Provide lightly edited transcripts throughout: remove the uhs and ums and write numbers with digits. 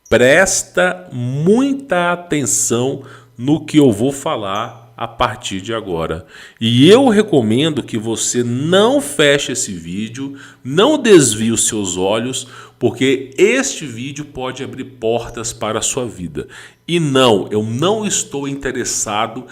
Presta muita atenção no que eu vou falar a partir de agora. E eu recomendo que você não feche esse vídeo, não desvie os seus olhos, porque este vídeo pode abrir portas para a sua vida. E não, eu não estou interessado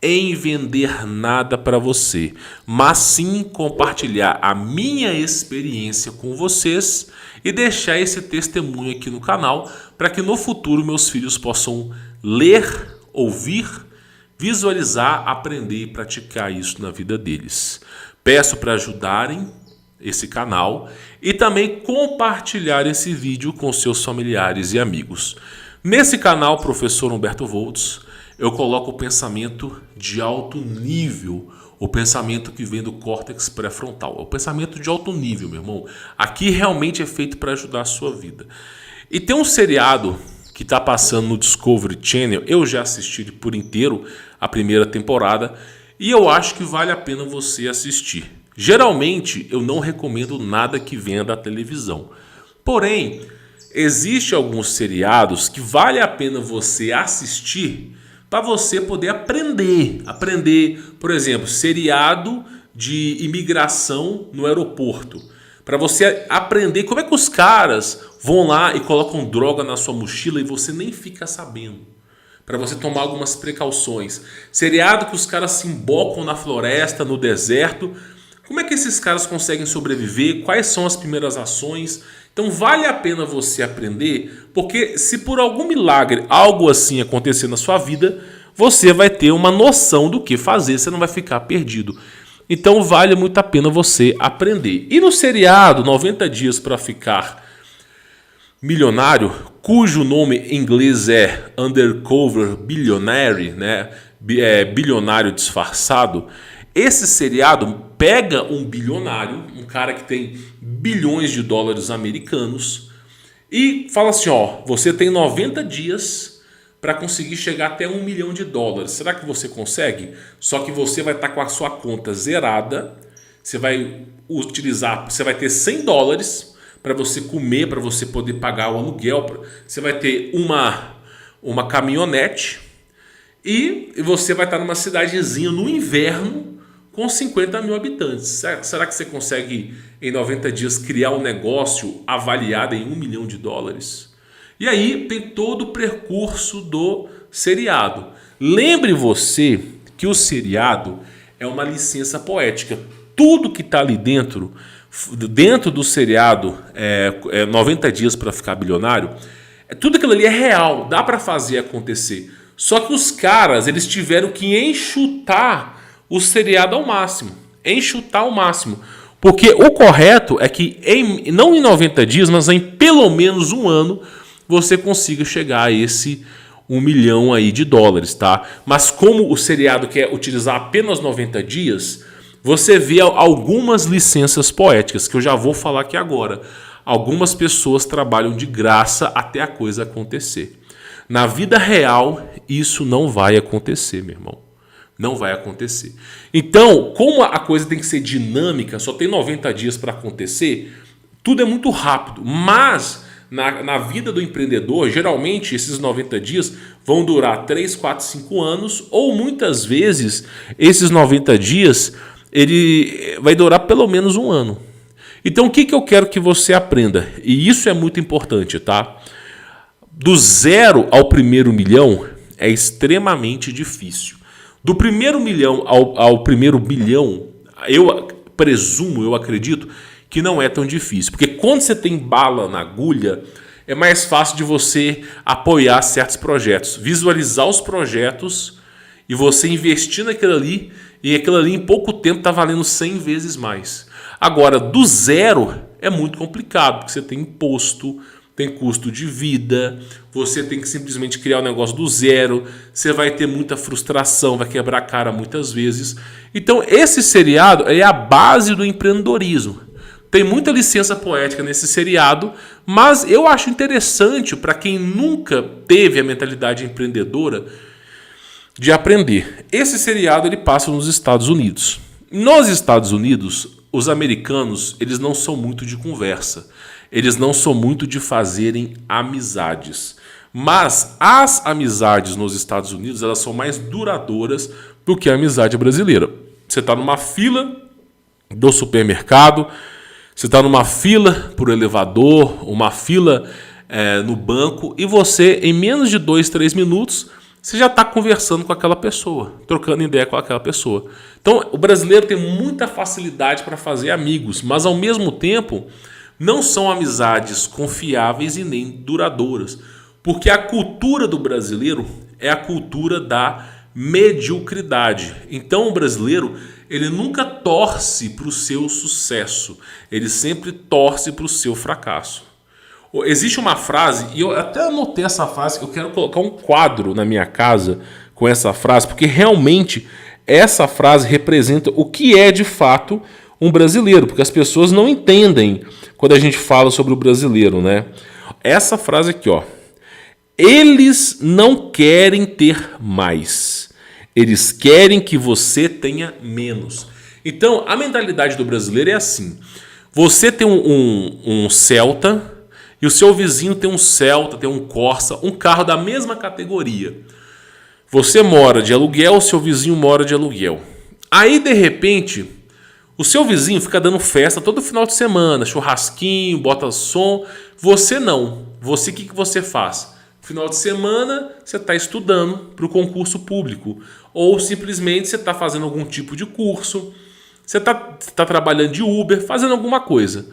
em vender nada para você, mas sim compartilhar a minha experiência com vocês e deixar esse testemunho aqui no canal para que no futuro meus filhos possam ler, ouvir, visualizar, aprender e praticar isso na vida deles. Peço para ajudarem esse canal e também compartilhar esse vídeo com seus familiares e amigos. Nesse canal, Professor Humberto Voltz, eu coloco o pensamento de alto nível, o pensamento que vem do córtex pré-frontal. É o pensamento de alto nível, meu irmão. Aqui realmente é feito para ajudar a sua vida. E tem um seriado que está passando no Discovery Channel, eu já assisti ele por inteiro, a primeira temporada, e eu acho que vale a pena você assistir. Geralmente, eu não recomendo nada que venha da televisão. Porém, existem alguns seriados que vale a pena você assistir para você poder aprender. Por exemplo, seriado de imigração no aeroporto. Para você aprender como é que os caras vão lá e colocam droga na sua mochila e você nem fica sabendo. Para você tomar algumas precauções. Seriado que os caras se embocam na floresta, no deserto. Como é que esses caras conseguem sobreviver? Quais são as primeiras ações? Então vale a pena você aprender, porque se por algum milagre algo assim acontecer na sua vida, você vai ter uma noção do que fazer, você não vai ficar perdido. Então vale muito a pena você aprender. E no seriado 90 Dias para Ficar Milionário, cujo nome em inglês é Undercover Billionaire, né? Bilionário disfarçado, esse seriado pega um bilionário, um cara que tem bilhões de dólares americanos, e fala assim, ó, você tem 90 dias para conseguir chegar até $1 milhão. Será que você consegue? Só que você vai estar com a sua conta zerada, você vai ter $100 para você comer, para você poder pagar o aluguel, você vai ter uma caminhonete e você vai estar numa cidadezinha no inverno com 50 mil habitantes. Será que você consegue em 90 dias criar um negócio avaliado em $1 milhão? E aí tem todo o percurso do seriado. Lembre você que o seriado é uma licença poética. Tudo que está ali dentro do seriado 90 Dias para Ficar Bilionário, tudo aquilo ali é real, dá para fazer acontecer. Só que os caras, eles tiveram que enxutar o seriado ao máximo. Enxutar ao máximo. Porque o correto é que, não em 90 dias, mas em pelo menos um ano, você consiga chegar a esse $1 milhão aí de dólares, tá? Mas como o seriado quer utilizar apenas 90 dias, você vê algumas licenças poéticas, que eu já vou falar aqui agora. Algumas pessoas trabalham de graça até a coisa acontecer. Na vida real, isso não vai acontecer, meu irmão. Não vai acontecer. Então, como a coisa tem que ser dinâmica, só tem 90 dias para acontecer, tudo é muito rápido. Mas, na vida do empreendedor, geralmente esses 90 dias vão durar 3, 4, 5 anos, ou muitas vezes esses 90 dias ele vai durar pelo menos um ano. Então, o que eu quero que você aprenda? E isso é muito importante, tá? Do 0 ao primeiro milhão é extremamente difícil. Do primeiro milhão ao primeiro bilhão, eu presumo, eu acredito que não é tão difícil. Porque quando você tem bala na agulha, é mais fácil de você apoiar certos projetos. Visualizar os projetos e você investir naquilo ali, e aquilo ali em pouco tempo está valendo 100 vezes mais. Agora, do 0 é muito complicado, porque você tem imposto, tem custo de vida, você tem que simplesmente criar um negócio do zero, você vai ter muita frustração, vai quebrar a cara muitas vezes. Então esse seriado é a base do empreendedorismo. Tem muita licença poética nesse seriado, mas eu acho interessante para quem nunca teve a mentalidade empreendedora de aprender. Esse seriado ele passa nos Estados Unidos. Nos Estados Unidos, os americanos eles não são muito de conversa. eles não são muito de fazerem amizades. Mas as amizades nos Estados Unidos, elas são mais duradouras do que a amizade brasileira. Você está numa fila do supermercado, você está numa fila por elevador, uma fila no banco, e você, em menos de 2, 3 minutos, você já está conversando com aquela pessoa, trocando ideia com aquela pessoa. Então, o brasileiro tem muita facilidade para fazer amigos, mas ao mesmo tempo não são amizades confiáveis e nem duradouras. Porque a cultura do brasileiro é a cultura da mediocridade. Então o brasileiro, ele nunca torce para o seu sucesso, ele sempre torce para o seu fracasso. Existe uma frase, e eu até anotei essa frase, eu quero colocar um quadro na minha casa com essa frase, porque realmente essa frase representa o que é de fato um brasileiro, porque as pessoas não entendem quando a gente fala sobre o brasileiro, né? Essa frase aqui, ó. Eles não querem ter mais. Eles querem que você tenha menos. Então, a mentalidade do brasileiro é assim. Você tem um Celta e o seu vizinho tem um Celta, tem um Corsa, um carro da mesma categoria. Você mora de aluguel, o seu vizinho mora de aluguel. Aí, de repente, o seu vizinho fica dando festa todo final de semana, churrasquinho, bota som. Você não. Você, o que você faz? Final de semana, você está estudando para o concurso público. Ou simplesmente você está fazendo algum tipo de curso. Você está trabalhando de Uber, fazendo alguma coisa.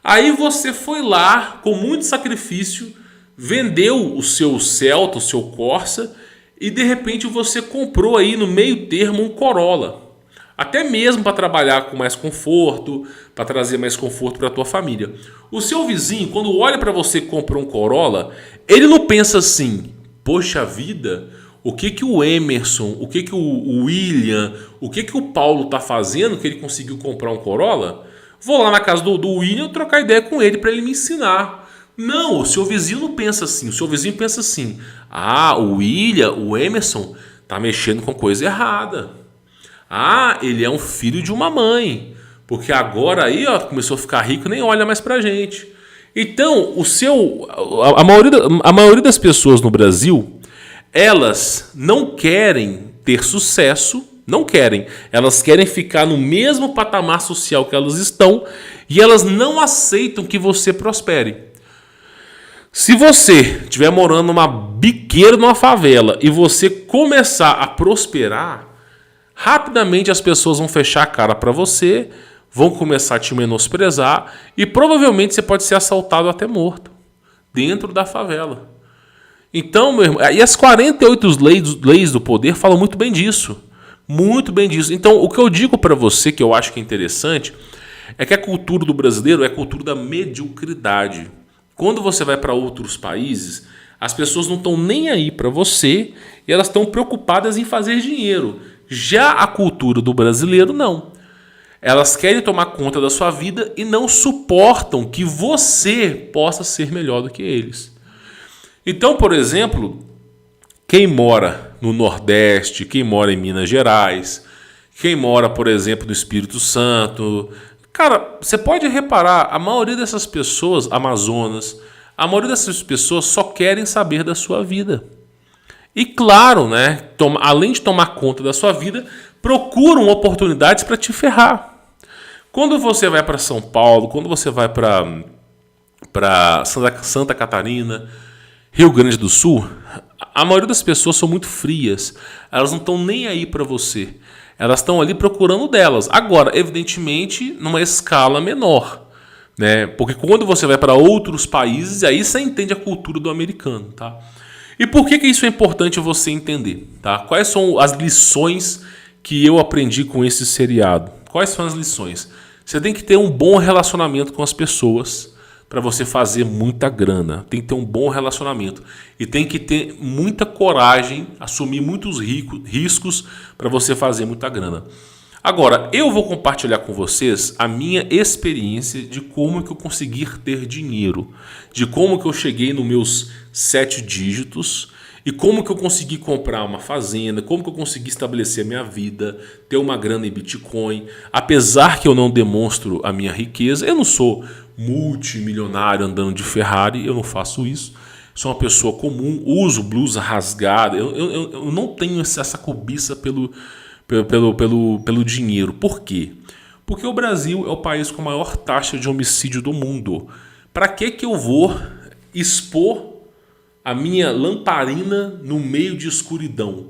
Aí você foi lá, com muito sacrifício, vendeu o seu Celta, o seu Corsa, e de repente você comprou aí no meio termo um Corolla. Até mesmo para trabalhar com mais conforto, para trazer mais conforto para a tua família. O seu vizinho, quando olha para você que comprou um Corolla, ele não pensa assim, poxa vida, o que o Emerson, o que o William, o que o Paulo está fazendo que ele conseguiu comprar um Corolla? Vou lá na casa do William trocar ideia com ele para ele me ensinar. Não, o seu vizinho não pensa assim. O seu vizinho pensa assim, o William, o Emerson, tá mexendo com coisa errada. Ele é um filho de uma mãe, porque agora aí começou a ficar rico, nem olha mais pra gente. Então, a maioria das pessoas no Brasil, elas não querem ter sucesso, não querem. Elas querem ficar no mesmo patamar social que elas estão e elas não aceitam que você prospere. Se você estiver morando numa biqueira, numa favela, e você começar a prosperar, rapidamente as pessoas vão fechar a cara para você, vão começar a te menosprezar e provavelmente você pode ser assaltado até morto dentro da favela. Então, meu irmão, e as 48 leis do poder falam muito bem disso. Muito bem disso. Então, o que eu digo para você, que eu acho que é interessante, é que a cultura do brasileiro é a cultura da mediocridade. Quando você vai para outros países, as pessoas não estão nem aí para você e elas estão preocupadas em fazer dinheiro. Já a cultura do brasileiro, não. Elas querem tomar conta da sua vida e não suportam que você possa ser melhor do que eles. Então, por exemplo, quem mora no Nordeste, quem mora em Minas Gerais, quem mora, por exemplo, no Espírito Santo, cara, você pode reparar, a maioria dessas pessoas, Amazonas, a maioria dessas pessoas só querem saber da sua vida. E claro, né, além de tomar conta da sua vida, procuram oportunidades para te ferrar. Quando você vai para São Paulo, quando você vai para Santa Catarina, Rio Grande do Sul, a maioria das pessoas são muito frias. Elas não estão nem aí para você. Elas estão ali procurando delas. Agora, evidentemente, numa escala menor, né? Porque quando você vai para outros países, aí você entende a cultura do americano, tá? E por que isso é importante você entender, tá? Quais são as lições que eu aprendi com esse seriado? Quais são as lições? Você tem que ter um bom relacionamento com as pessoas para você fazer muita grana. Tem que ter um bom relacionamento. E tem que ter muita coragem, assumir muitos riscos para você fazer muita grana. Agora, eu vou compartilhar com vocês a minha experiência de como que eu consegui ter dinheiro. De como que eu cheguei nos meus 7 dígitos E como que eu consegui comprar uma fazenda, como que eu consegui estabelecer a minha vida, ter uma grana em Bitcoin. Apesar que eu não demonstro a minha riqueza, eu não sou multimilionário andando de Ferrari, eu não faço isso. Sou uma pessoa comum, uso blusa rasgada, eu não tenho essa cobiça pelo dinheiro. Por quê? Porque o Brasil é o país com a maior taxa de homicídio do mundo. Para que eu vou expor a minha lamparina no meio de escuridão?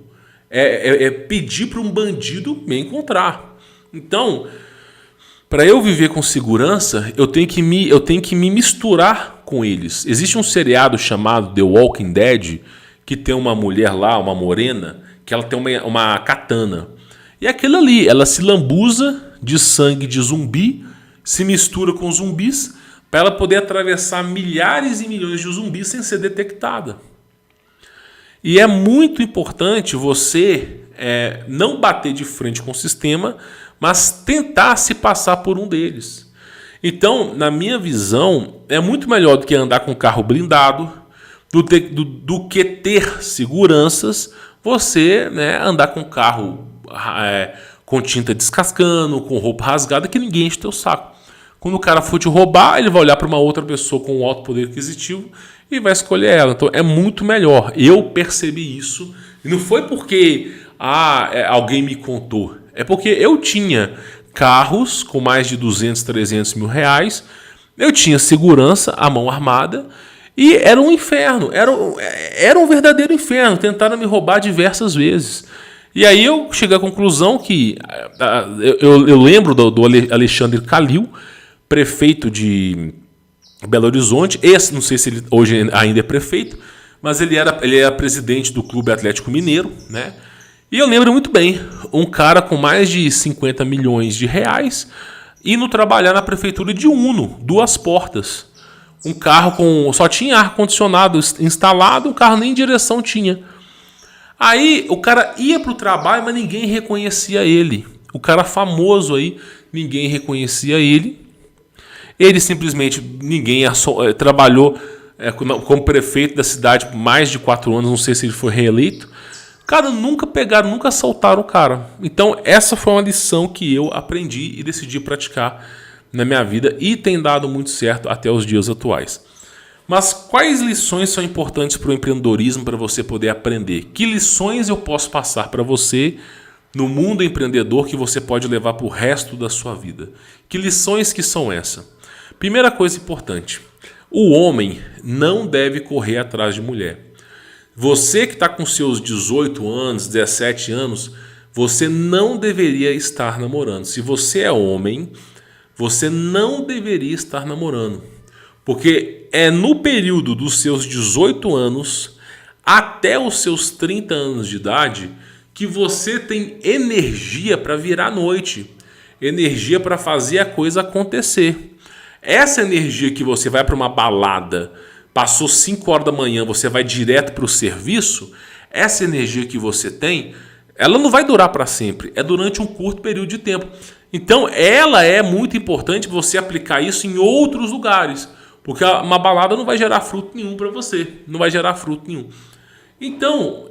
É pedir para um bandido me encontrar. Então, para eu viver com segurança, eu tenho que me misturar com eles. Existe um seriado chamado The Walking Dead, que tem uma mulher lá, uma morena, que ela tem uma katana. E aquilo ali, ela se lambuza de sangue de zumbi, se mistura com zumbis, para ela poder atravessar milhares e milhões de zumbis sem ser detectada. E é muito importante você não bater de frente com o sistema, mas tentar se passar por um deles. Então, na minha visão, é muito melhor do que andar com um carro blindado, do que ter seguranças, você andar com um carro com tinta descascando, com roupa rasgada, que ninguém enche teu saco. Quando o cara for te roubar, ele vai olhar para uma outra pessoa com um alto poder aquisitivo e vai escolher ela. Então é muito melhor. Eu percebi isso. E não foi porque alguém me contou. É porque eu tinha carros com mais de 200, 300 mil reais. Eu tinha segurança, a mão armada. E era um inferno. Era um verdadeiro inferno. Tentaram me roubar diversas vezes. E aí eu cheguei à conclusão que... Eu lembro do Alexandre Calil, prefeito de Belo Horizonte. Esse, não sei se ele hoje ainda é prefeito, mas ele era presidente do Clube Atlético Mineiro, né? E eu lembro muito bem, um cara com mais de 50 milhões de reais indo trabalhar na prefeitura de Uno, 2 portas. Um carro só tinha ar-condicionado instalado, o carro nem direção tinha. Aí o cara ia pro trabalho, mas ninguém reconhecia ele. O cara famoso aí, ninguém reconhecia ele. Ele simplesmente, trabalhou como prefeito da cidade por mais de 4 anos, não sei se ele foi reeleito. Cara, nunca assaltaram o cara. Então essa foi uma lição que eu aprendi e decidi praticar na minha vida e tem dado muito certo até os dias atuais. Mas quais lições são importantes para o empreendedorismo para você poder aprender? Que lições eu posso passar para você no mundo empreendedor que você pode levar para o resto da sua vida? Que lições que são essas? Primeira coisa importante, o homem não deve correr atrás de mulher. Você que está com seus 18 anos, 17 anos, você não deveria estar namorando. Se você é homem, você não deveria estar namorando. Porque é no período dos seus 18 anos até os seus 30 anos de idade que você tem energia para virar noite, energia para fazer a coisa acontecer. Essa energia que você vai para uma balada, passou 5 horas da manhã, você vai direto para o serviço, essa energia que você tem, ela não vai durar para sempre, é durante um curto período de tempo. Então ela é muito importante você aplicar isso em outros lugares. Porque uma balada não vai gerar fruto nenhum para você. Não vai gerar fruto nenhum. Então,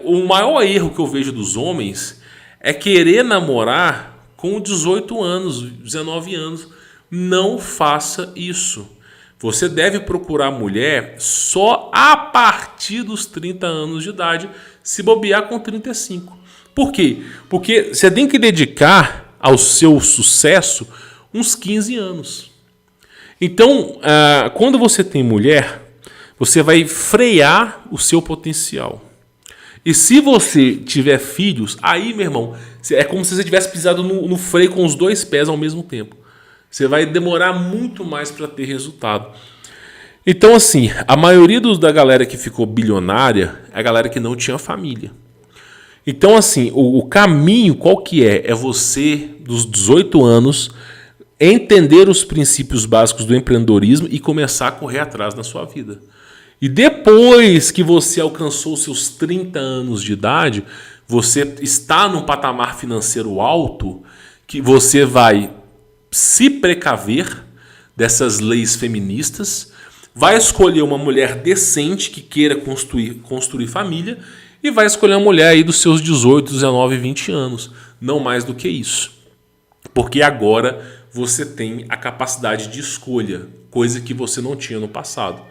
o maior erro que eu vejo dos homens é querer namorar com 18 anos, 19 anos. Não faça isso. Você deve procurar mulher só a partir dos 30 anos de idade, se bobear com 35. Por quê? Porque você tem que dedicar ao seu sucesso uns 15 anos. Então, quando você tem mulher, você vai frear o seu potencial. E se você tiver filhos, aí, meu irmão, é como se você tivesse pisado no freio com os 2 pés ao mesmo tempo. Você vai demorar muito mais para ter resultado. Então, assim, a maioria da galera que ficou bilionária é a galera que não tinha família. Então, assim, o caminho qual que é? É você, dos 18 anos, entender os princípios básicos do empreendedorismo e começar a correr atrás na sua vida. E depois que você alcançou os seus 30 anos de idade, você está num patamar financeiro alto, que você vai se precaver dessas leis feministas, vai escolher uma mulher decente que queira construir família e vai escolher uma mulher aí dos seus 18, 19, 20 anos. Não mais do que isso. Porque agora você tem a capacidade de escolha, coisa que você não tinha no passado.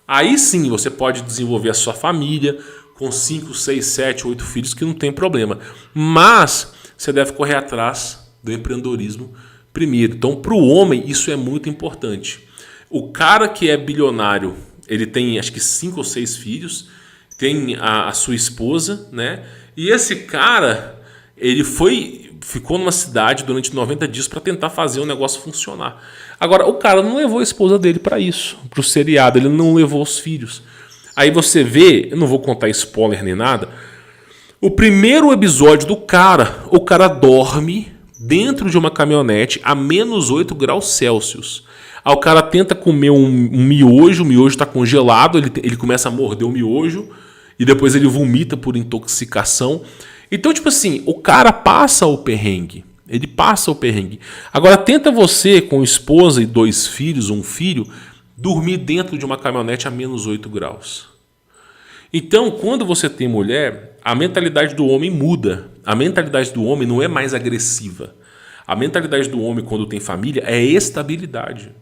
Aí sim você pode desenvolver a sua família com 5, 6, 7, 8 filhos, que não tem problema. Mas você deve correr atrás do empreendedorismo primeiro. Então, para o homem, isso é muito importante. O cara que é bilionário, ele tem acho que 5 ou 6 filhos, tem a sua esposa, né? E esse cara, ele ficou numa cidade durante 90 dias para tentar fazer o negócio funcionar. Agora, o cara não levou a esposa dele para isso, para o seriado, ele não levou os filhos. Aí você vê, eu não vou contar spoiler nem nada, o primeiro episódio do cara, o cara dorme dentro de uma caminhonete a menos 8 graus Celsius. Aí o cara tenta comer um miojo, o miojo está congelado, ele começa a morder o miojo e depois ele vomita por intoxicação. Então, tipo assim, o cara passa o perrengue. Ele passa o perrengue. Agora, tenta você, com esposa e 2 filhos, um filho, dormir dentro de uma caminhonete a menos 8 graus. Então, quando você tem mulher, a mentalidade do homem muda. A mentalidade do homem não é mais agressiva. A mentalidade do homem, quando tem família, é estabilidade.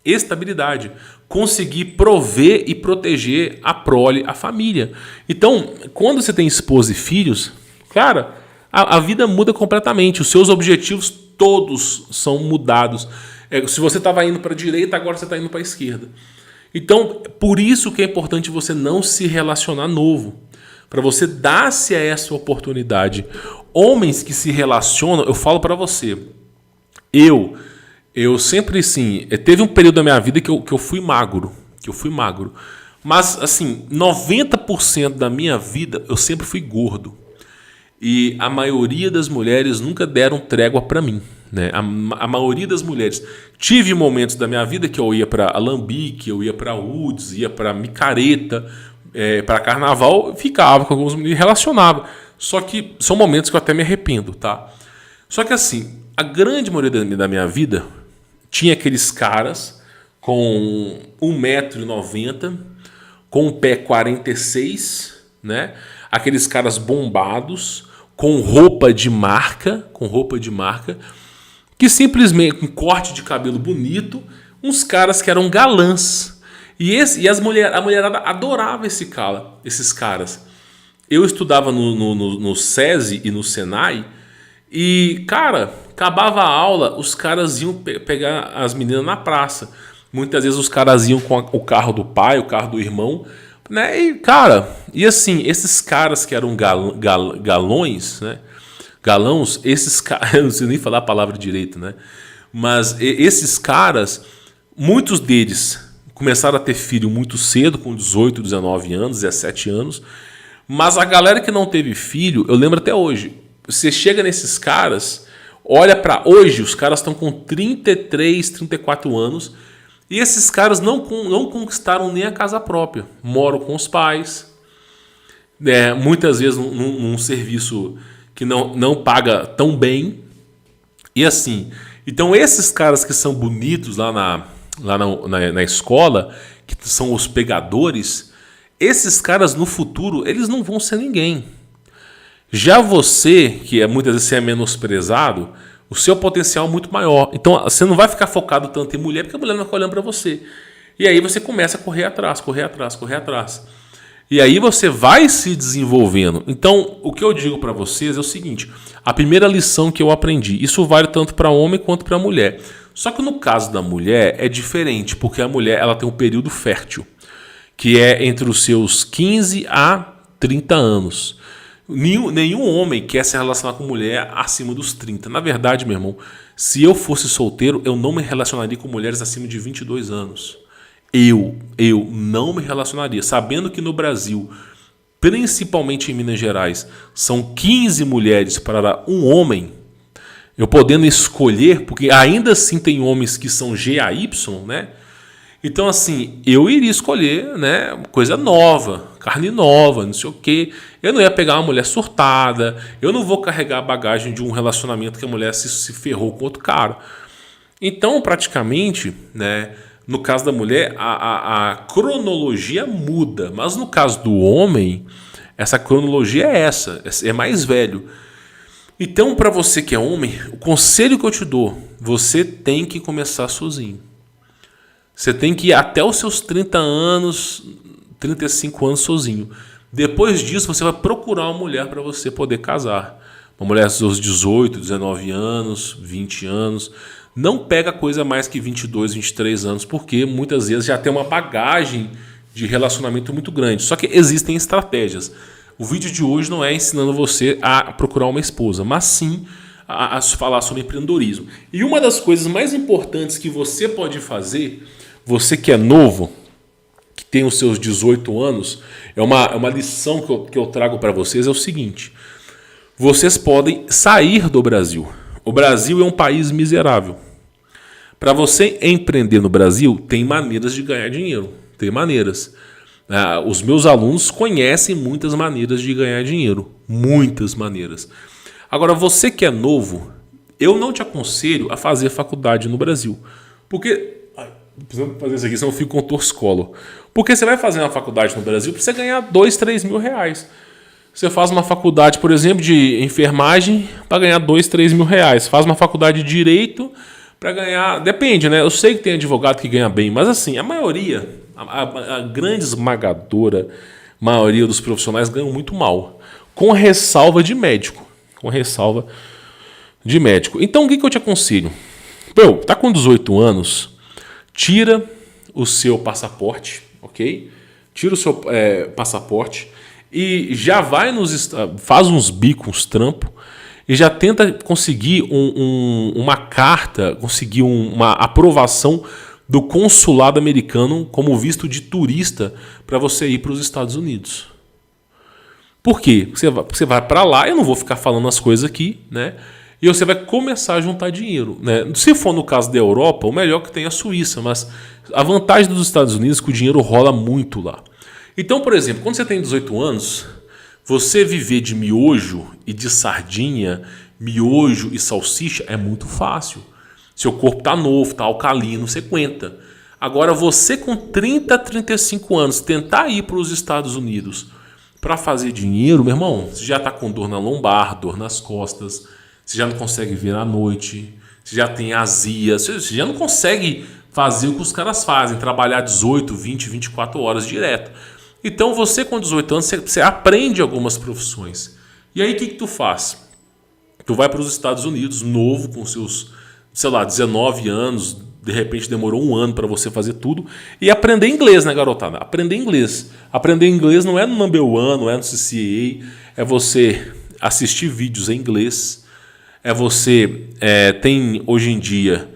Estabilidade. Conseguir prover e proteger a prole, a família. Então, quando você tem esposa e filhos, cara, a vida muda completamente. Os seus objetivos todos são mudados. Se você estava indo para a direita, agora você está indo para a esquerda. Então, por isso que é importante você não se relacionar novo. Para você dar-se a essa oportunidade. Homens que se relacionam, eu falo para você, eu sempre, assim, teve um período da minha vida que eu fui magro. Mas, assim, 90% da minha vida eu sempre fui gordo. E a maioria das mulheres nunca deram trégua para mim, né? A maioria das mulheres. Tive momentos da minha vida que eu ia para Alambique, eu ia para Woods, ia para Micareta, para Carnaval, ficava com alguns meninos e relacionava. Só que são momentos que eu até me arrependo, tá? Só que assim, a grande maioria da minha vida tinha aqueles caras com 1,90 m, com um pé 46, né? Aqueles caras bombados, com roupa de marca, que simplesmente, com corte de cabelo bonito, uns caras que eram galãs. A mulherada adorava esses caras. Eu estudava no SESI e no Senai, e, cara, acabava a aula, os caras iam pegar as meninas na praça. Muitas vezes os caras iam com o carro do pai, o carro do irmão, né? E, cara, assim, esses caras que eram galões, né? Galãos, esses caras, eu não sei nem falar a palavra direito, né? Mas esses caras, muitos deles começaram a ter filho muito cedo, com 18, 19 anos, 17 anos. Mas a galera que não teve filho, eu lembro até hoje. Você chega nesses caras, olha para hoje, os caras estão com 33, 34 anos. E esses caras não conquistaram nem a casa própria. Moram com os pais. Muitas vezes num serviço que não paga tão bem. E assim, então esses caras que são bonitos lá na escola, que são os pegadores, esses caras no futuro, eles não vão ser ninguém. Já você, que muitas vezes é menosprezado, o seu potencial é muito maior. Então você não vai ficar focado tanto em mulher, porque a mulher não vai ficar olhando para você. E aí você começa a correr atrás. E aí você vai se desenvolvendo. Então o que eu digo para vocês é o seguinte: a primeira lição que eu aprendi, isso vale tanto para homem quanto para mulher. Só que no caso da mulher é diferente, porque a mulher ela tem um período fértil, que é entre os seus 15 a 30 anos. Nenhum homem quer se relacionar com mulher acima dos 30. Na verdade, meu irmão, se eu fosse solteiro, eu não me relacionaria com mulheres acima de 22 anos. Eu não me relacionaria. Sabendo que no Brasil, principalmente em Minas Gerais, são 15 mulheres para um homem, eu podendo escolher, porque ainda assim tem homens que são GAY, né? Então, assim, eu iria escolher, né, coisa nova, carne nova, não sei o quê. Eu não ia pegar uma mulher surtada, eu não vou carregar a bagagem de um relacionamento que a mulher se ferrou com outro cara. Então, praticamente, né, no caso da mulher, a cronologia muda. Mas no caso do homem, essa cronologia é mais velho. Então, para você que é homem, o conselho que eu te dou, você tem que começar sozinho. Você tem que ir até os seus 30 anos, 35 anos sozinho. Depois disso, você vai procurar uma mulher para você poder casar. Uma mulher dos seus 18, 19 anos, 20 anos. Não pega coisa mais que 22, 23 anos, porque muitas vezes já tem uma bagagem de relacionamento muito grande. Só que existem estratégias. O vídeo de hoje não é ensinando você a procurar uma esposa, mas sim a falar sobre empreendedorismo. E uma das coisas mais importantes que você pode fazer, você que é novo, que tem os seus 18 anos, é uma lição que eu trago para vocês, é o seguinte: vocês podem sair do Brasil. O Brasil é um país miserável. Para você empreender no Brasil, tem maneiras de ganhar dinheiro. Tem maneiras. Os meus alunos conhecem muitas maneiras de ganhar dinheiro. Muitas maneiras. Agora, você que é novo, eu não te aconselho a fazer faculdade no Brasil. Porque... Precisamos fazer isso aqui, senão eu fico com torcicolo. Porque você vai fazer uma faculdade no Brasil para você ganhar 2, 3 mil reais. Você faz uma faculdade, por exemplo, de enfermagem para ganhar 2, 3 mil reais. Faz uma faculdade de direito para ganhar... Depende, né? Eu sei que tem advogado que ganha bem, mas assim, a maioria... A grande esmagadora maioria dos profissionais ganham muito mal, com ressalva de médico. Então, o que eu te aconselho? Tá com 18 anos, tira o seu passaporte, ok? Tira o seu passaporte e já vai faz uns bicos, uns trampos, e já tenta conseguir uma carta, conseguir uma aprovação do consulado americano como visto de turista para você ir para os Estados Unidos. Por quê? Você vai para lá, eu não vou ficar falando as coisas aqui, né? E você vai começar a juntar dinheiro, né? Se for no caso da Europa, o melhor que tem é a Suíça, mas a vantagem dos Estados Unidos é que o dinheiro rola muito lá. Então, por exemplo, quando você tem 18 anos, você viver de miojo e de sardinha, miojo e salsicha é muito fácil. Seu corpo está novo, está alcalino, você aguenta. Agora, você com 30, 35 anos, tentar ir para os Estados Unidos para fazer dinheiro, meu irmão, você já está com dor na lombar, dor nas costas, você já não consegue ver à noite, você já tem azia, você já não consegue fazer o que os caras fazem, trabalhar 18, 20, 24 horas direto. Então, você com 18 anos, você aprende algumas profissões. E aí, o que tu faz? Tu vai para os Estados Unidos, novo, com seus... 19 anos, de repente demorou um ano para você fazer tudo e aprender inglês, né, garotada? Aprender inglês. Aprender inglês não é no Number One, não é no CCA, é você assistir vídeos em inglês, é você... tem hoje em dia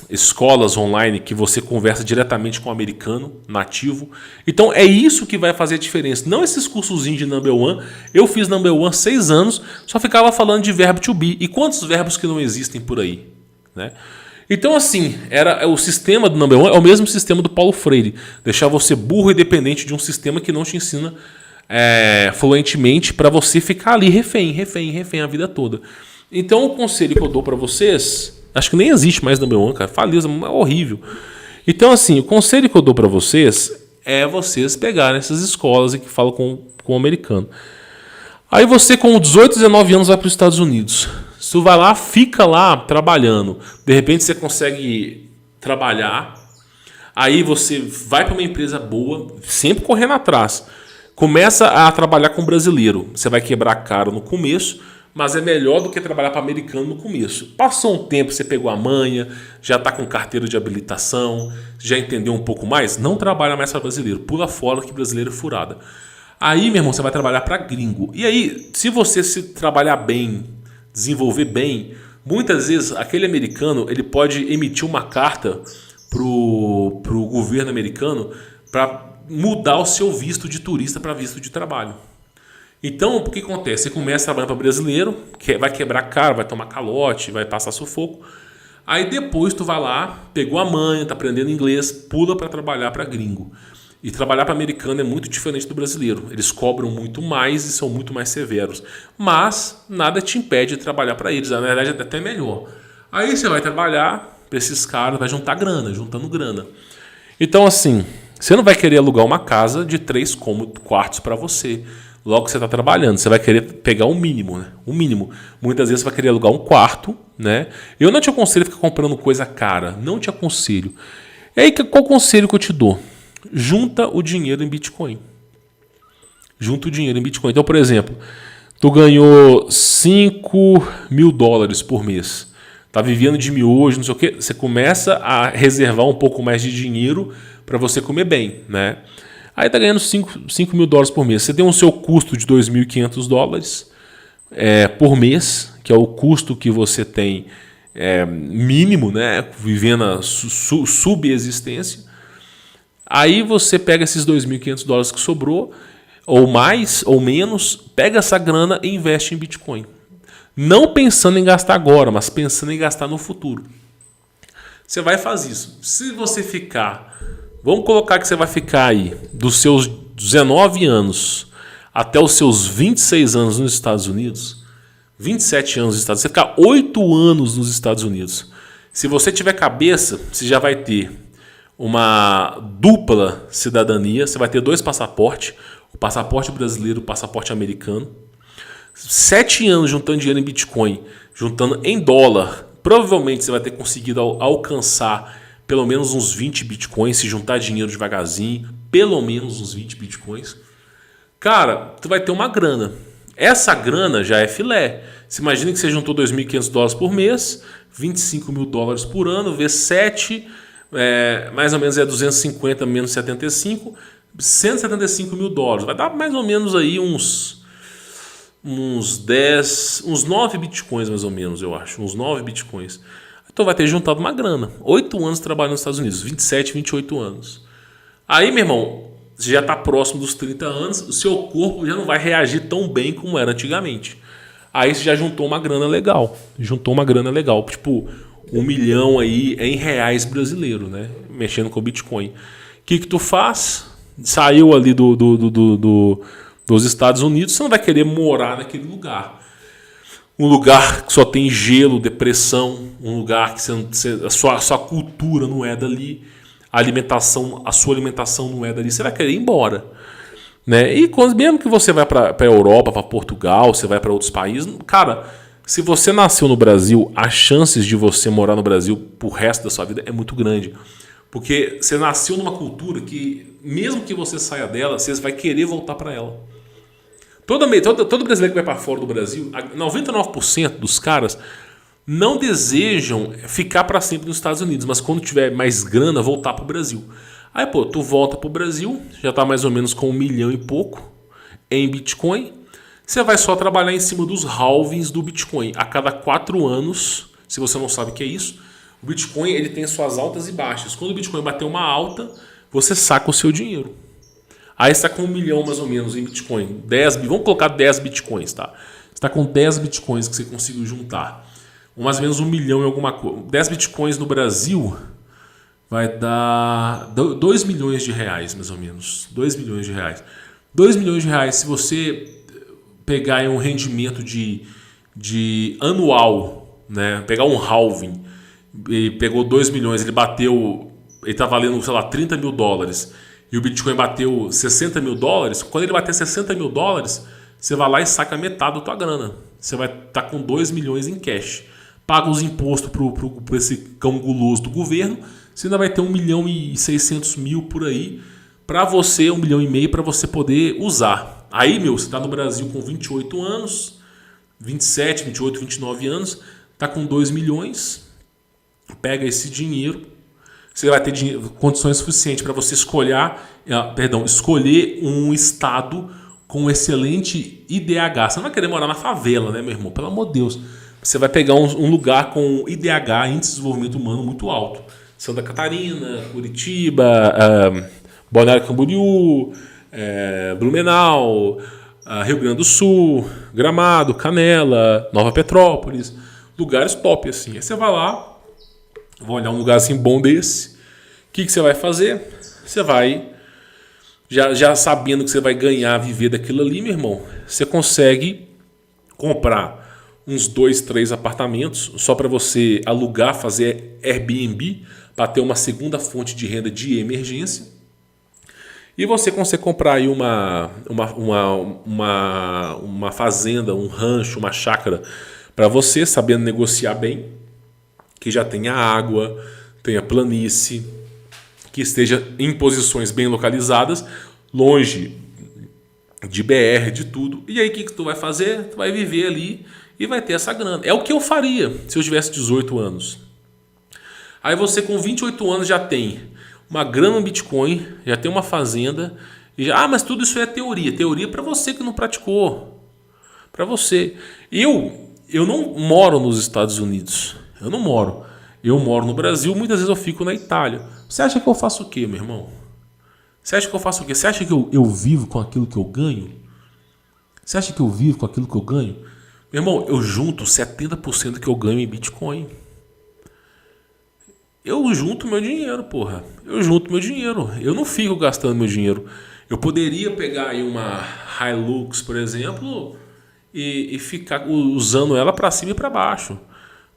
escolas online que você conversa diretamente com o americano nativo. Então é isso que vai fazer a diferença. Não esses cursozinhos de Number One. Eu fiz Number One 6 anos, só ficava falando de verbo to be. E quantos verbos que não existem por aí, né? Então assim, o sistema do Number One é o mesmo sistema do Paulo Freire. Deixar você burro e dependente de um sistema que não te ensina fluentemente para você ficar ali refém a vida toda. Então o conselho que eu dou para vocês... Acho que nem existe mais Number One, cara. Faliu, é horrível. Então, assim, o conselho que eu dou para vocês é vocês pegarem essas escolas e que falam com o americano. Aí você, com 18, 19 anos, vai para os Estados Unidos. Você vai lá, fica lá trabalhando. De repente, você consegue trabalhar. Aí você vai para uma empresa boa, sempre correndo atrás. Começa a trabalhar com brasileiro. Você vai quebrar caro no começo, mas é melhor do que trabalhar para americano no começo. Passou um tempo, você pegou a manha, já está com carteira de habilitação, já entendeu um pouco mais, não trabalha mais para brasileiro. Pula fora que brasileiro é furada. Aí, meu irmão, você vai trabalhar para gringo. E aí, se você se trabalhar bem, desenvolver bem, muitas vezes aquele americano ele pode emitir uma carta pro governo americano para mudar o seu visto de turista para visto de trabalho. Então, o que acontece? Você começa trabalhando para brasileiro, vai quebrar cara, vai tomar calote, vai passar sufoco. Aí depois tu vai lá, pegou a manha, tá aprendendo inglês, pula para trabalhar para gringo. E trabalhar para americano é muito diferente do brasileiro. Eles cobram muito mais e são muito mais severos. Mas nada te impede de trabalhar para eles. Na verdade, é até melhor. Aí você vai trabalhar, para esses caras, vai juntar grana, juntando grana. Então, assim, você não vai querer alugar uma casa de 3 quartos para você. Logo que você está trabalhando, você vai querer pegar o mínimo, né? O mínimo. Muitas vezes você vai querer alugar um quarto, né? Eu não te aconselho a ficar comprando coisa cara. Não te aconselho. E aí, qual conselho que eu te dou? Junta o dinheiro em Bitcoin. Junta o dinheiro em Bitcoin. Então, por exemplo, tu ganhou $5.000 por mês. Tá vivendo de miojo, não sei o quê. Você começa a reservar um pouco mais de dinheiro para você comer bem, né? Aí tá ganhando $5.000 por mês. Você tem o seu custo de $2.500 por mês, que é o custo que você tem mínimo, né? Vivendo a subexistência. Aí você pega esses $2.500 que sobrou, ou mais, ou menos, pega essa grana e investe em Bitcoin. Não pensando em gastar agora, mas pensando em gastar no futuro. Você vai fazer isso. Se você ficar... Vamos colocar que você vai ficar aí dos seus 19 anos até os seus 26 anos nos Estados Unidos, 27 anos nos Estados Unidos, você ficar 8 anos nos Estados Unidos. Se você tiver cabeça, você já vai ter uma dupla cidadania, você vai ter 2 passaportes, o passaporte brasileiro e o passaporte americano. 7 anos juntando dinheiro em Bitcoin, juntando em dólar, provavelmente você vai ter conseguido alcançar pelo menos uns 20 bitcoins, se juntar dinheiro devagarzinho, pelo menos uns 20 bitcoins. Cara, tu vai ter uma grana. Essa grana já é filé. Você imagina que você juntou $2.500 por mês, $25.000 por ano, vezes 7, mais ou menos 250 menos 75, $175.000. Vai dar mais ou menos aí uns 9 bitcoins mais ou menos, eu acho. Uns 9 bitcoins. Então vai ter juntado uma grana. 8 anos trabalhando nos Estados Unidos. 27, 28 anos. Aí, meu irmão, você já está próximo dos 30 anos. O seu corpo já não vai reagir tão bem como era antigamente. Aí você já juntou uma grana legal. Tipo, 1 milhão aí em reais brasileiros, né? Mexendo com o Bitcoin. O que tu faz? Saiu ali dos Estados Unidos. Você não vai querer morar naquele lugar. Um lugar que só tem gelo, depressão, um lugar que a sua cultura não é dali, a sua alimentação não é dali, você vai querer ir embora. Né? E mesmo que você vai para a Europa, para Portugal, você vai para outros países, cara, se você nasceu no Brasil, as chances de você morar no Brasil pro resto da sua vida é muito grande. Porque você nasceu numa cultura que, mesmo que você saia dela, você vai querer voltar para ela. Todo brasileiro que vai para fora do Brasil, 99% dos caras não desejam ficar para sempre nos Estados Unidos, mas quando tiver mais grana, voltar para o Brasil. Aí, pô, tu volta para o Brasil, já está mais ou menos com 1 milhão e pouco em Bitcoin. Você vai só trabalhar em cima dos halvings do Bitcoin. A cada 4 anos, se você não sabe o que é isso, o Bitcoin ele tem suas altas e baixas. Quando o Bitcoin bater uma alta, você saca o seu dinheiro. Aí você está com 1 milhão mais ou menos em Bitcoin. Vamos colocar 10 Bitcoins, tá? Você está com 10 Bitcoins que você conseguiu juntar. Mais ou menos 1 milhão em alguma coisa. 10 Bitcoins no Brasil vai dar 2 milhões de reais, mais ou menos. 2 milhões de reais. 2 milhões de reais, se você pegar um rendimento de anual, né? Pegar um halving, e pegou 2 milhões, ele está valendo, sei lá, $30.000, e o Bitcoin bateu $60.000, quando ele bater $60.000, você vai lá e saca metade da tua grana. Você vai estar com 2 milhões em cash. Paga os impostos para esse cão guloso do governo, você ainda vai ter 1.600.000 por aí, para você, 1,5 milhão para você poder usar. Aí, você está no Brasil com 28 anos, 27, 28, 29 anos, está com 2 milhões, pega esse dinheiro, você vai ter condições suficientes para você escolher um estado com excelente IDH. Você não vai querer morar na favela, né, meu irmão? Pelo amor de Deus. Você vai pegar um lugar com IDH, Índice de Desenvolvimento Humano, muito alto. Santa Catarina, Curitiba, Balneário Camboriú, Blumenau, Rio Grande do Sul, Gramado, Canela, Nova Petrópolis. Lugares top, assim. Aí você vai lá, vou olhar um lugar assim bom desse. O que você vai fazer? Você vai, já sabendo que você vai ganhar, viver daquilo ali, meu irmão, você consegue comprar uns 2, 3 apartamentos, só para você alugar, fazer Airbnb, para ter uma segunda fonte de renda de emergência. E você consegue comprar aí uma fazenda, um rancho, uma chácara para você, sabendo negociar bem, que já tenha água, tenha planície, que esteja em posições bem localizadas, longe de BR, de tudo. E aí o que tu vai fazer? Tu vai viver ali e vai ter essa grana. É o que eu faria se eu tivesse 18 anos. Aí você com 28 anos já tem uma grana no Bitcoin, já tem uma fazenda, e já, mas tudo isso é teoria. Teoria para você que não praticou. Para você. Eu não moro nos Estados Unidos. Eu não moro. Eu moro no Brasil, muitas vezes eu fico na Itália. Você acha que eu faço o quê, meu irmão? Você acha que eu faço o quê? Você acha que eu vivo com aquilo que eu ganho? Você acha que eu vivo com aquilo que eu ganho? Meu irmão, eu junto 70% do que eu ganho em Bitcoin. Eu junto meu dinheiro, porra. Eu junto meu dinheiro. Eu não fico gastando meu dinheiro. Eu poderia pegar aí uma Hilux, por exemplo, e ficar usando ela para cima e para baixo.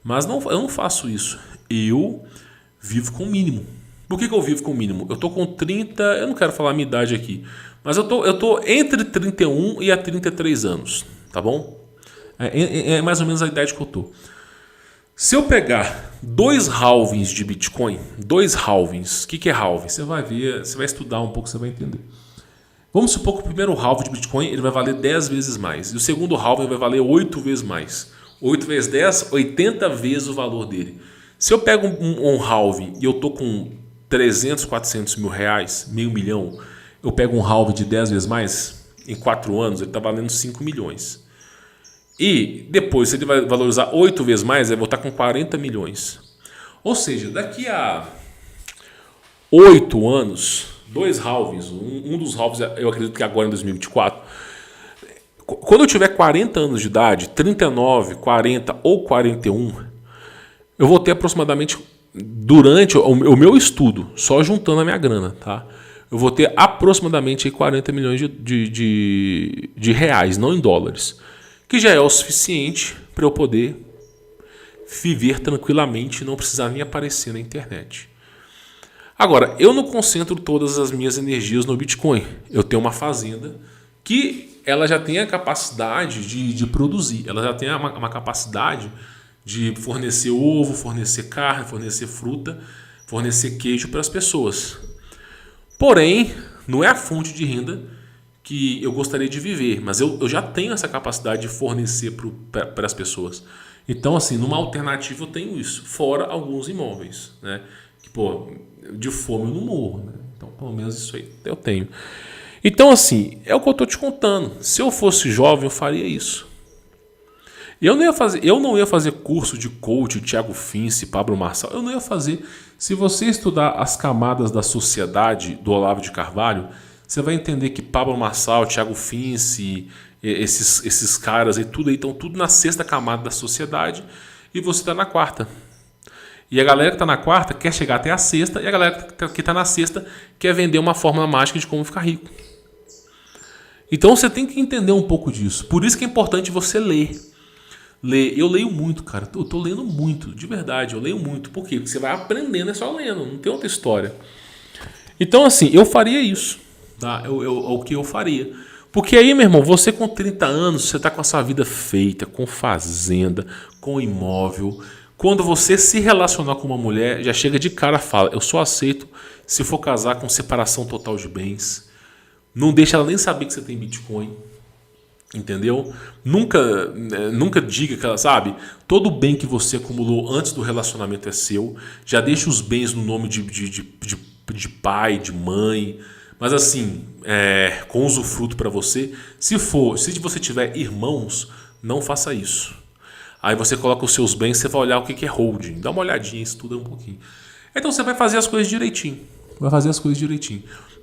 Mas eu não faço isso. Eu vivo com o mínimo. Por que eu vivo com o mínimo? Eu tô com 30, eu não quero falar a minha idade aqui, mas eu tô entre 31 e a 33 anos, tá bom? É mais ou menos a idade que eu tô. Se eu pegar 2 halvings de Bitcoin, 2 halvings, o que é halving? Você vai ver, você vai estudar um pouco, você vai entender. Vamos supor que o primeiro halving de Bitcoin ele vai valer 10 vezes mais, e o segundo halving vai valer 8 vezes mais. 8 vezes 10, 80 vezes o valor dele. Se eu pego um halving e eu tô com 300, 400 mil reais, meio milhão, eu pego um halving de 10 vezes mais, em 4 anos ele está valendo 5 milhões. E depois, se ele vai valorizar 8 vezes mais, ele vai voltar com 40 milhões. Ou seja, daqui a 8 anos, 2 halvings, um dos halvings eu acredito que agora em 2024, quando eu tiver 40 anos de idade, 39, 40 ou 41, eu vou ter aproximadamente, durante o meu estudo, só juntando a minha grana, tá? Eu vou ter aproximadamente 40 milhões de reais, não em dólares, que já é o suficiente para eu poder viver tranquilamente e não precisar nem aparecer na internet. Agora, eu não concentro todas as minhas energias no Bitcoin. Eu tenho uma fazenda que ela já tem a capacidade de produzir, ela já tem uma capacidade de fornecer ovo, fornecer carne, fornecer fruta, fornecer queijo para as pessoas. Porém, não é a fonte de renda que eu gostaria de viver, mas eu já tenho essa capacidade de fornecer para as pessoas. Então, assim, numa alternativa eu tenho isso, fora alguns imóveis, né? Que, pô, de fome eu não morro, né? Então, pelo menos isso aí eu tenho. Então, assim, é o que eu estou te contando. Se eu fosse jovem, eu faria isso. Eu não ia fazer curso de coach, Thiago Fince, Pablo Marçal. Eu não ia fazer. Se você estudar as camadas da sociedade do Olavo de Carvalho, você vai entender que Pablo Marçal, Thiago Fince, esses caras aí, tudo aí estão tudo na 6ª camada da sociedade e você está na 4ª. E a galera que está na 4ª quer chegar até a 6ª e a galera que está na 6ª quer vender uma fórmula mágica de como ficar rico. Então você tem que entender um pouco disso. Por isso que é importante você ler. Eu leio muito, cara. Eu tô lendo muito, de verdade. Eu leio muito. Por quê? Porque você vai aprendendo, é só lendo. Não tem outra história. Então, assim, eu faria isso. Tá? O que eu faria. Porque aí, meu irmão, você com 30 anos, você tá com a sua vida feita, com fazenda, com imóvel. Quando você se relacionar com uma mulher, já chega de cara e fala: eu só aceito se for casar com separação total de bens. Não deixa ela nem saber que você tem Bitcoin. Entendeu? Nunca diga que ela sabe. Todo bem que você acumulou antes do relacionamento é seu. Já deixa os bens no nome de pai, de mãe. Mas assim, com usufruto para você. Se você tiver irmãos, não faça isso. Aí você coloca os seus bens, você vai olhar o que é holding. Dá uma olhadinha, estuda um pouquinho. Então você vai fazer as coisas direitinho.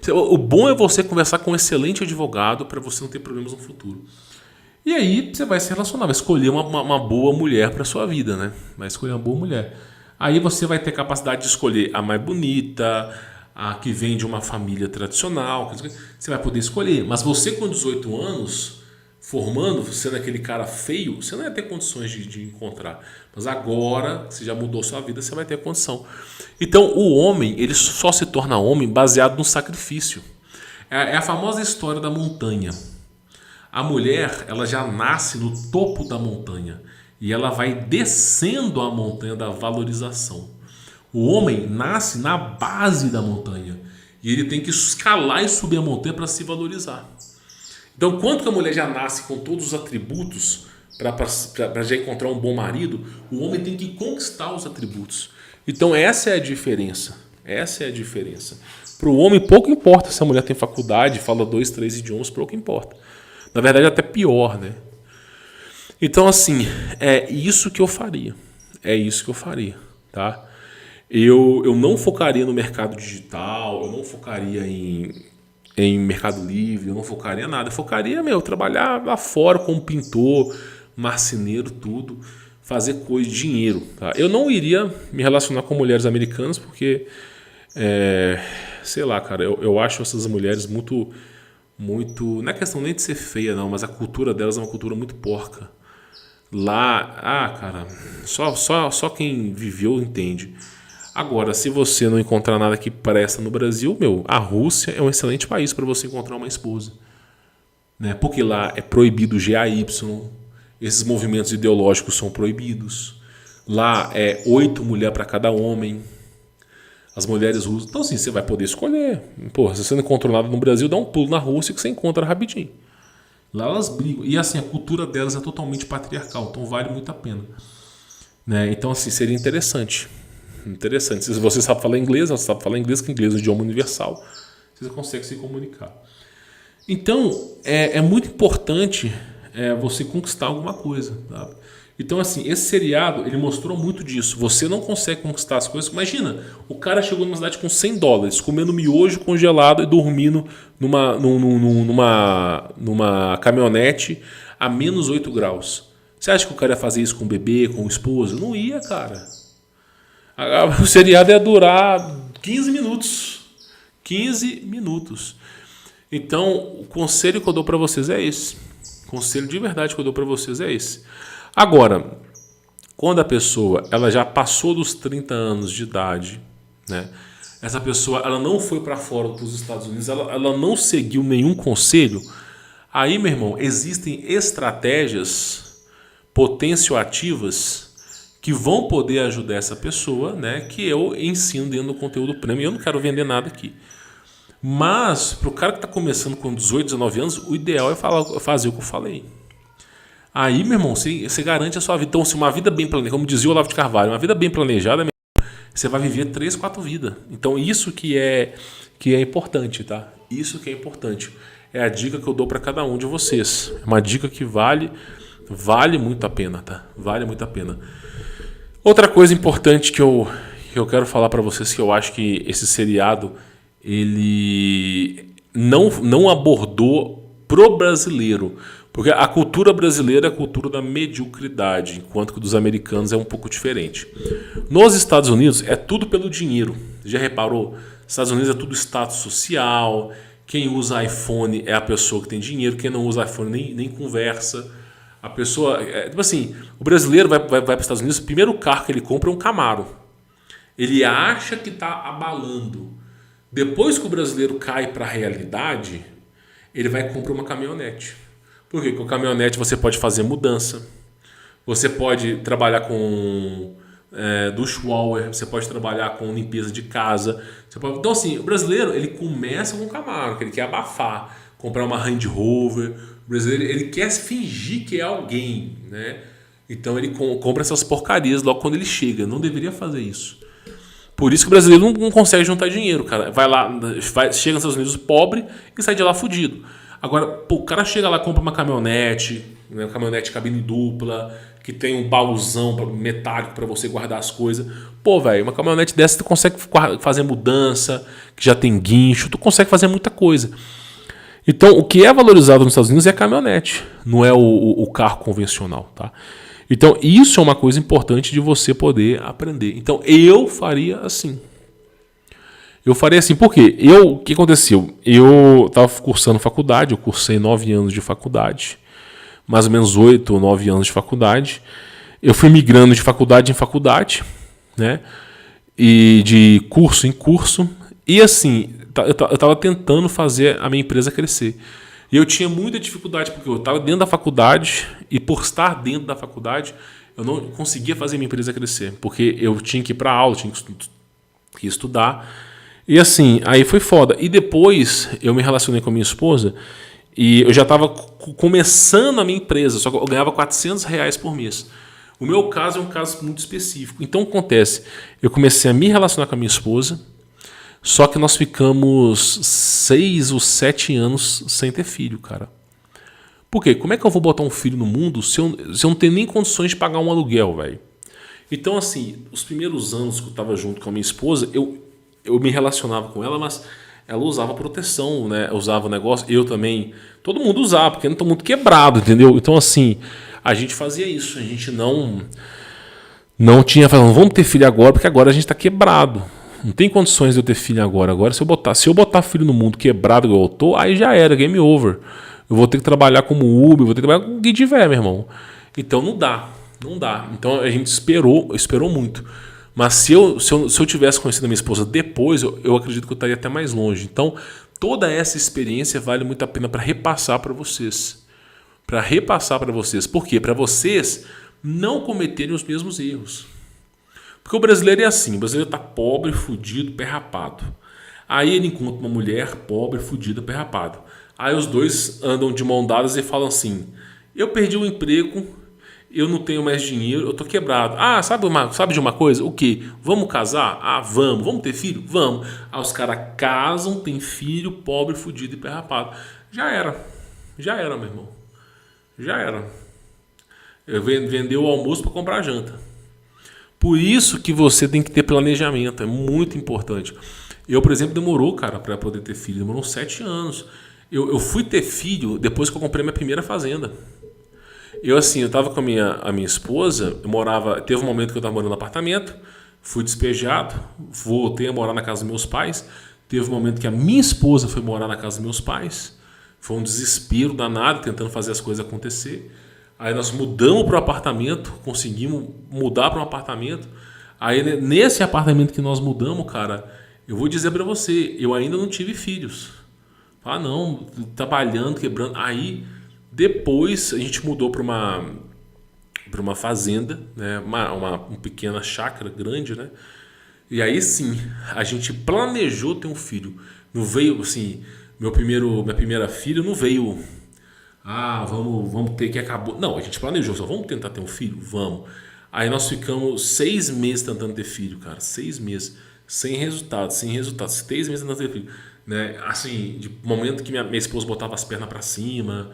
O bom é você conversar com um excelente advogado para você não ter problemas no futuro. E aí você vai se relacionar, vai escolher uma boa mulher para sua vida, né? Vai escolher uma boa mulher. Aí você vai ter capacidade de escolher a mais bonita, a que vem de uma família tradicional. Você vai poder escolher. Mas você com 18 anos formando, sendo aquele cara feio, você não ia ter condições de encontrar. Mas agora, que você já mudou sua vida, você vai ter condição. Então, o homem, ele só se torna homem baseado no sacrifício. É a famosa história da montanha. A mulher, ela já nasce no topo da montanha e ela vai descendo a montanha da valorização. O homem nasce na base da montanha e ele tem que escalar e subir a montanha para se valorizar. Então, quando que a mulher já nasce com todos os atributos para já encontrar um bom marido, o homem tem que conquistar os atributos. Então, essa é a diferença. Essa é a diferença. Para o homem, pouco importa se a mulher tem faculdade, fala 2, 3 idiomas, pouco importa. Na verdade, até pior, né? Então, assim, é isso que eu faria. É isso que eu faria, tá? Eu não focaria no mercado digital, eu não focaria em Mercado Livre, eu não focaria em nada. Eu focaria, trabalhar lá fora como pintor, marceneiro, tudo, fazer coisa, dinheiro. Tá? Eu não iria me relacionar com mulheres americanas porque, sei lá, cara, eu acho essas mulheres muito, não é questão nem de ser feia, não, mas a cultura delas é uma cultura muito porca. Lá, cara, só quem viveu entende. Agora, se você não encontrar nada que presta no Brasil, a Rússia é um excelente país para você encontrar uma esposa. Né? Porque lá é proibido o GAY, esses movimentos ideológicos são proibidos. Lá é 8 mulheres para cada homem. As mulheres russas. Então, assim, você vai poder escolher. Pô, se você não encontrou nada no Brasil, dá um pulo na Rússia que você encontra rapidinho. Lá elas brigam. E, assim, a cultura delas é totalmente patriarcal, então vale muito a pena. Né? Então, assim, seria interessante. Se você sabe falar inglês, você sabe falar inglês, que inglês é um idioma universal, você consegue se comunicar. Então, é muito importante você conquistar alguma coisa. Tá? Então, assim, esse seriado, ele mostrou muito disso. Você não consegue conquistar as coisas. Imagina, o cara chegou numa cidade com $100, comendo miojo congelado e dormindo numa caminhonete a menos 8 graus. Você acha que o cara ia fazer isso com o bebê, com a esposa? Não ia, cara. O seriado ia durar 15 minutos. 15 minutos. Então, o conselho que eu dou para vocês é esse. O conselho de verdade que eu dou para vocês é esse. Agora, quando a pessoa ela já passou dos 30 anos de idade, né? Essa pessoa ela não foi para fora dos Estados Unidos, ela não seguiu nenhum conselho, aí, meu irmão, existem estratégias potencioativas que vão poder ajudar essa pessoa, né, que eu ensino dentro do conteúdo premium. Eu não quero vender nada aqui. Mas, para o cara que está começando com 18, 19 anos, o ideal é fazer o que eu falei. Aí, meu irmão, você garante a sua vida. Então, se uma vida bem planejada, como dizia o Olavo de Carvalho, uma vida bem planejada, você vai viver 3, 4 vidas. Então, isso que é importante, tá? Isso que é importante. É a dica que eu dou para cada um de vocês. É uma dica que vale muito a pena, tá? Vale muito a pena. Outra coisa importante que eu quero falar para vocês, que eu acho que esse seriado ele não abordou pro brasileiro, porque a cultura brasileira é a cultura da mediocridade, enquanto que dos americanos é um pouco diferente. Nos Estados Unidos é tudo pelo dinheiro. Já reparou? Nos Estados Unidos é tudo status social. Quem usa iPhone é a pessoa que tem dinheiro. Quem não usa iPhone nem conversa. A pessoa, tipo assim, o brasileiro vai para os Estados Unidos, o primeiro carro que ele compra é um Camaro. Ele acha que está abalando. Depois que o brasileiro cai para a realidade, ele vai comprar uma caminhonete. Por quê? Porque com a caminhonete você pode fazer mudança, você pode trabalhar com dishwasher, você pode trabalhar com limpeza de casa. Então, assim, o brasileiro ele começa com um Camaro, que ele quer abafar, comprar uma Range Rover. O brasileiro ele quer fingir que é alguém, né? Então ele compra essas porcarias logo quando ele chega. Não deveria fazer isso. Por isso que o brasileiro não consegue juntar dinheiro, cara. Vai lá, chega nos Estados Unidos pobre e sai de lá fudido. Agora, o cara chega lá, compra uma caminhonete, né, uma caminhonete cabine dupla, que tem um baúzão metálico para você guardar as coisas. Pô, velho, uma caminhonete dessa tu consegue fazer mudança, que já tem guincho, tu consegue fazer muita coisa. Então, o que é valorizado nos Estados Unidos é a caminhonete, não é o carro convencional, tá? Então, isso é uma coisa importante de você poder aprender. Então, eu faria assim. Por quê? O que aconteceu? Eu estava cursando faculdade, eu cursei 9 anos de faculdade. mais ou menos 8 ou 9 anos de faculdade. Eu fui migrando de faculdade em faculdade, né? E de curso em curso. E assim, eu estava tentando fazer a minha empresa crescer. E eu tinha muita dificuldade, porque eu estava dentro da faculdade, e por estar dentro da faculdade, eu não conseguia fazer a minha empresa crescer. Porque eu tinha que ir para aula, tinha que estudar. E assim, aí foi foda. E depois eu me relacionei com a minha esposa, e eu já estava começando a minha empresa, só que eu ganhava R$ 400 por mês. O meu caso é um caso muito específico. Então, o que acontece? Eu comecei a me relacionar com a minha esposa, só que nós ficamos 6 ou 7 anos sem ter filho, cara. Por quê? Como é que eu vou botar um filho no mundo se eu não tenho nem condições de pagar um aluguel, velho? Então, assim, os primeiros anos que eu estava junto com a minha esposa, eu me relacionava com ela, mas ela usava proteção, né? Usava o negócio, eu também. Todo mundo usava, porque eu não estou muito quebrado, entendeu? Então, assim, a gente fazia isso. A gente não tinha falando, vamos ter filho agora, porque agora a gente está quebrado. Não tem condições de eu ter filho agora. Agora, se eu botar filho no mundo quebrado igual eu tô, aí já era, game over. Eu vou ter que trabalhar como Uber, vou ter que trabalhar com o que tiver, meu irmão. Então não dá. Então a gente esperou muito. Mas se eu tivesse conhecido a minha esposa depois, eu acredito que eu estaria até mais longe. Então, toda essa experiência vale muito a pena para repassar para vocês. Por quê? Para vocês não cometerem os mesmos erros. Porque o brasileiro é assim, o brasileiro está pobre, fudido, pé rapado. Aí ele encontra uma mulher pobre, fudida, pé rapado. Aí os dois andam de mão dadas e falam assim, eu perdi o emprego, eu não tenho mais dinheiro, eu tô quebrado. Ah, sabe de uma coisa? O quê? Vamos casar? Ah, vamos. Vamos ter filho? Vamos. Aí os caras casam, tem filho, pobre, fudido e pé rapado. Já era, meu irmão. Já era. Vendeu o almoço para comprar a janta. Por isso que você tem que ter planejamento, é muito importante. Eu, por exemplo, demorou, cara, para poder ter filho. Demorou 7 anos. Eu fui ter filho depois que eu comprei minha primeira fazenda. Eu tava com a minha esposa, teve um momento que eu estava morando no apartamento, fui despejado, voltei a morar na casa dos meus pais. Teve um momento que a minha esposa foi morar na casa dos meus pais. Foi um desespero danado, tentando fazer as coisas acontecer. Aí nós mudamos para o apartamento, conseguimos mudar para um apartamento. Aí nesse apartamento que nós mudamos, cara, eu vou dizer para você, eu ainda não tive filhos. Ah, não, trabalhando, quebrando. Aí depois a gente mudou para uma fazenda, né? uma pequena chácara grande, né? E aí sim, a gente planejou ter um filho. Não veio assim, minha primeira filha não veio. Ah, vamos ter que acabou. Não, a gente planejou, só vamos tentar ter um filho? Vamos. Aí nós ficamos 6 meses tentando ter filho, cara. 6 meses. Sem resultado. 6 meses tentando ter filho. Né? Assim, de momento que minha esposa botava as pernas pra cima,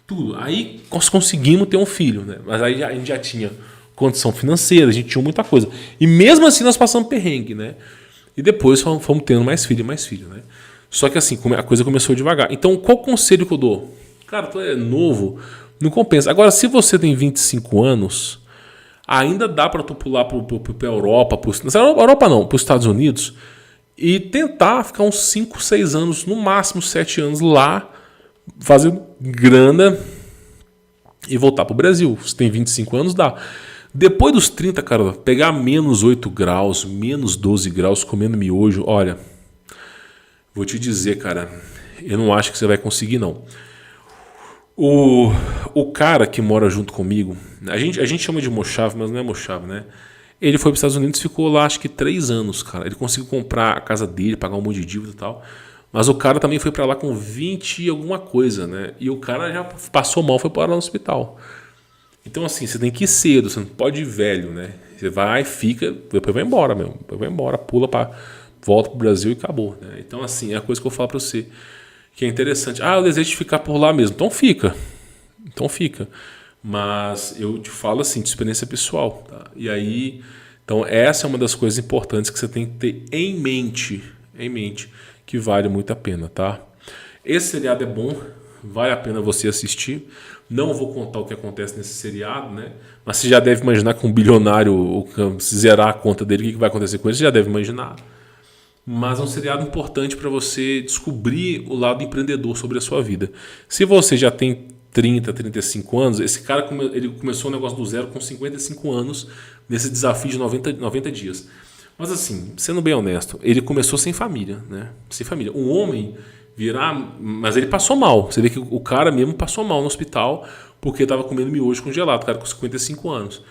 tudo. Aí nós conseguimos ter um filho, né? Mas aí a gente já tinha condição financeira, a gente tinha muita coisa. E mesmo assim nós passamos perrengue, né? E depois fomos tendo mais filho, né? Só que assim, a coisa começou devagar. Então, qual conselho que eu dou? Cara, tu é novo, não compensa. Agora, se você tem 25 anos, ainda dá para tu pular para a Europa, Europa não, para os Estados Unidos, e tentar ficar uns 5, 6 anos, no máximo 7 anos lá, fazendo grana e voltar para o Brasil. Se tem 25 anos, dá. Depois dos 30, cara, pegar menos 8 graus, menos 12 graus, comendo miojo, olha, vou te dizer, cara, eu não acho que você vai conseguir, não. O cara que mora junto comigo, a gente chama de Mochave, mas não é Mochave, né? Ele foi para os Estados Unidos e ficou lá acho que 3 anos, cara. Ele conseguiu comprar a casa dele, pagar um monte de dívida e tal. Mas o cara também foi para lá com 20 e alguma coisa, né? E o cara já passou mal, foi parar no hospital. Então assim, você tem que ir cedo, você não pode ir velho, né? Você vai, fica, depois vai embora mesmo. Depois vai embora, volta pro Brasil e acabou, né? Então assim, é a coisa que eu falo para você. Que é interessante. Ah, eu desejo ficar por lá mesmo. Então fica. Mas eu te falo assim, de experiência pessoal. Tá? E aí, então essa é uma das coisas importantes que você tem que ter em mente, que vale muito a pena, tá? Esse seriado é bom, vale a pena você assistir. Não vou contar o que acontece nesse seriado, né? Mas você já deve imaginar que um bilionário, se zerar a conta dele, o que vai acontecer com ele, você já deve imaginar. Mas é um seriado importante para você descobrir o lado empreendedor sobre a sua vida. Se você já tem 30, 35 anos, esse cara ele começou o negócio do zero com 55 anos, nesse desafio de 90 dias. Mas assim, sendo bem honesto, ele começou sem família, né? Sem família. Um homem mas ele passou mal. Você vê que o cara mesmo passou mal no hospital porque estava comendo miojo congelado, o cara com 55 anos.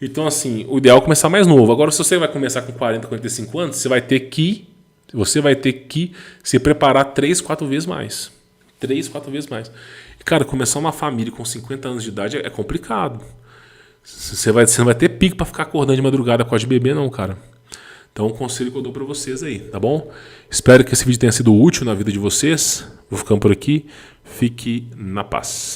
Então assim, o ideal é começar mais novo. Agora, se você vai começar com 40, 45 anos, você vai ter que se preparar 3, 4 vezes mais. 3, 4 vezes mais. E, cara, começar uma família com 50 anos de idade é complicado. Você não vai ter pico para ficar acordando de madrugada com a de bebê, não, cara. Então, o conselho que eu dou para vocês aí, tá bom? Espero que esse vídeo tenha sido útil na vida de vocês. Vou ficando por aqui. Fique na paz.